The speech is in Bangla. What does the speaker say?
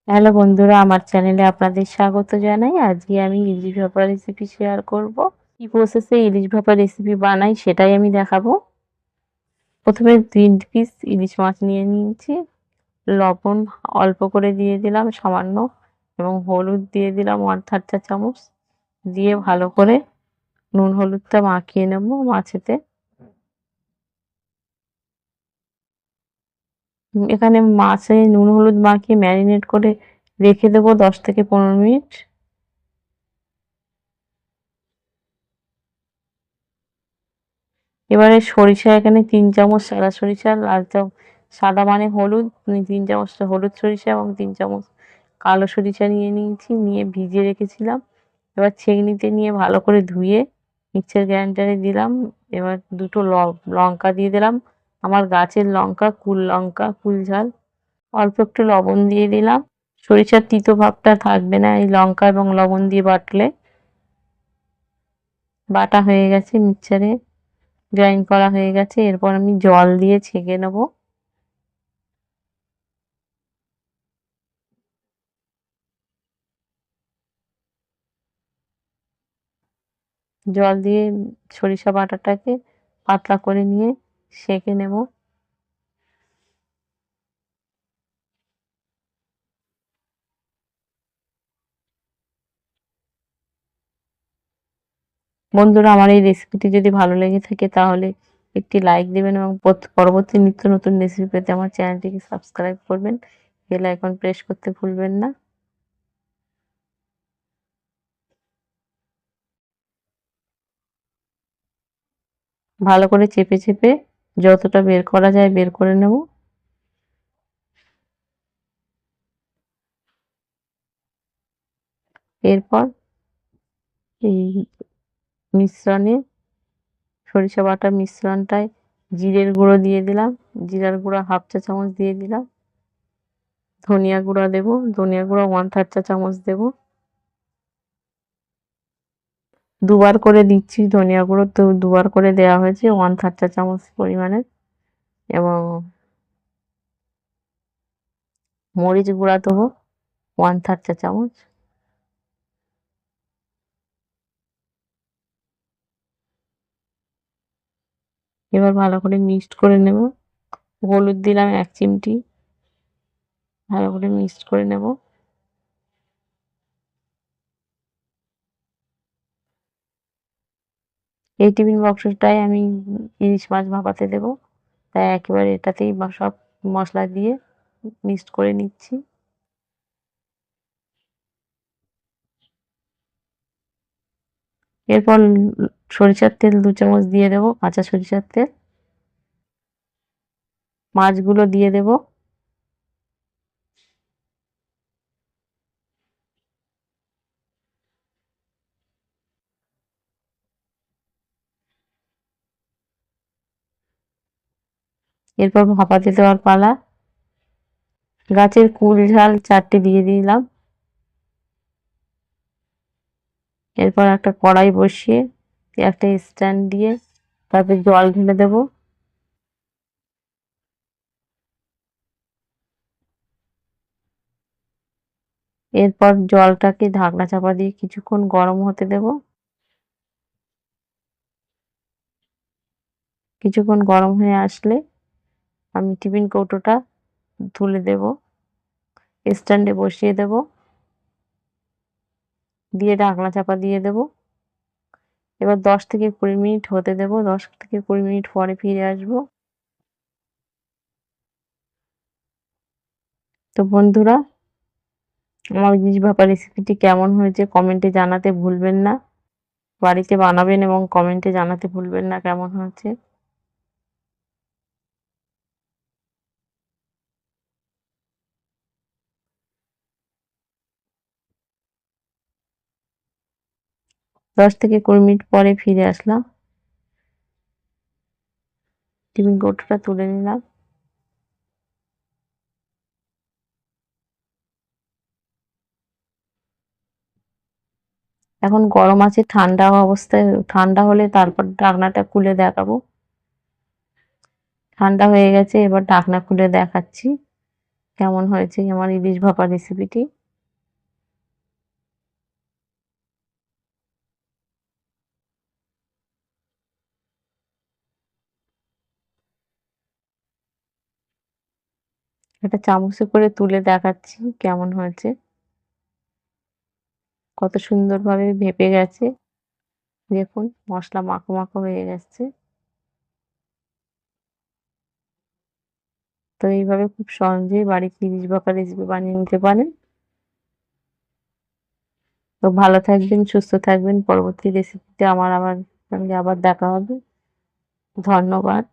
হ্যালো বন্ধুরা, আমার চ্যানেলে আপনাদের স্বাগত জানাই। আজকে আমি ইলিশ ভাপা রেসিপি শেয়ার করব। কি প্রসেসে ইলিশ ভাপা রেসিপি বানাই সেটাই আমি দেখাবো। প্রথমে 3 পিস ইলিশ মাছ নিয়ে নিয়েছি। লবণ অল্প করে দিয়ে দিলাম সামান্য, এবং হলুদ দিয়ে দিলাম 1/3 চা চামচ। দিয়ে ভালো করে নুন হলুদটা মাখিয়ে নেব মাছেতে। এখানে মাছে নুন হলুদ মাখিয়ে ম্যারিনেট করে রেখে দেবো 10 থেকে 15 মিনিট। এবারে সরিষা এখানে 3 চামচ সাদা সরিষা, সাদা মানে হলুদ, 3 চামচ হলুদ সরিষা এবং 3 চামচ কালো সরিষা নিয়ে নিয়েছি, নিয়ে ভিজিয়ে রেখেছিলাম। এবার ছেঁকনিতে নিয়ে ভালো করে ধুয়ে মিক্সচার গ্রাইন্ডারে দিলাম। এবার দুটো লঙ্কা দিয়ে দিলাম, আমার গাছের লঙ্কা, কুল লঙ্কা, কুল ঝাল। অল্প একটু লবণ দিয়ে দিলাম, সরিষার তিতো ভাবটা থাকবে না এই লঙ্কা এবং লবণ দিয়ে বাটলে। বাটা হয়ে গেছে, মিক্সচারে গ্রাইন্ড করা হয়ে গেছে। এরপর আমি জল দিয়ে ছেঁকে নেব। জল দিয়ে সরিষা বাটাটাকে পাতলা করে নিয়ে সেঁকে নেব। বন্ধুরা, আমার এই রেসিপিটি যদি ভালো লেগে থাকে তাহলে একটি লাইক দেবেন, এবং পরবর্তী নিত্য নতুন রেসিপি পেতে আমার চ্যানেলটিকে সাবস্ক্রাইব করবেন। বেল আইকন প্রেস করতে ভুলবেন না। ভালো করে চেপে চেপে যতটা বের করা যায় বের করে নেব। এরপর এই মিশ্রণে, সরিষা বাটার মিশ্রণটায় জিরের গুঁড়ো দিয়ে দিলাম, জিরার গুঁড়ো 1/2 চা চামচ দিয়ে দিলাম। ধনিয়া গুঁড়া দেব, ধনিয়া গুঁড়া 1/3 চা চামচ দেব। দুবার করে দিচ্ছি, ধনিয়া গুঁড়ো তো দুবার করে দেওয়া হয়েছে 1/3 চা চামচ পরিমাণে। এবং মরিচ গুঁড়া দেবো 1/3 চা চামচ। এবার ভালো করে মিক্সড করে নেব। হলুদ দিলাম 1 চিমটি, ভালো করে মিক্সড করে নেব। এই টিফিন বক্সটাই আমি ইলিশ মাছ ভাপাতে দেবো, তাই একেবারে এটাতেই সব মশলা দিয়ে মিক্সড করে নিচ্ছি। এরপর সরিষার তেল 2 চামচ দিয়ে দেবো, কাঁচা সরিষার তেল। মাছগুলো দিয়ে দেবো। এরপর ভাপাতে দেওয়ার পালা। গাছের কুল ঝাল 4টে দিয়ে দিলাম। এরপর একটা কড়াই বসিয়ে একটা স্ট্যান্ড দিয়ে তাতে জল ঢেলে দেব। এরপর জলটাকে ঢাকনা চাপা দিয়ে কিছুক্ষণ গরম হতে দেব। কিছুক্ষণ গরম হয়ে আসলে আমি টিফিন কৌটোটা তুলে দেব, স্ট্যান্ডে বসিয়ে দেব, দিয়ে ঢাকনা চাপা দিয়ে দেব। এবার 10 থেকে 20 মিনিট হতে দেব। 10 থেকে 20 মিনিট পরে ফিরে আসব। তো বন্ধুরা, আমার ইলিশ ভাপা রেসিপিটি কেমন হয়েছে কমেন্টে জানাতে ভুলবেন না। বাড়িতে বানাবেন এবং কমেন্টে জানাতে ভুলবেন না কেমন হয়েছে। 10 থেকে 20 মিনিট পরে ফিরে আসলাম। টিফিন কৌটোটা তুলে নিলাম। এখন গরম আছে, ঠান্ডা অবস্থায়, ঠান্ডা হলে তারপর ঢাকনাটা খুলে দেখাবো। ঠান্ডা হয়ে গেছে, এবার ঢাকনা খুলে দেখাচ্ছি। কেমন হয়েছে আমার ইলিশ ভাপা রেসিপিটি। একটা চামচে করে তুলে দেখাচ্ছি কেমন হয়েছে। কত সুন্দরভাবে ভেপে গেছে। দেখুন মসলা মাখো মাখো হয়ে গেছে। তো এইভাবে খুব সহজেই বাড়িতে ইলিশ ভাপা রেসিপি বানিয়ে নিতে পারেন। তো ভালো থাকবেন, সুস্থ থাকবেন। পরবর্তী রেসিপিতে আমার সঙ্গে আবার দেখা হবে। ধন্যবাদ।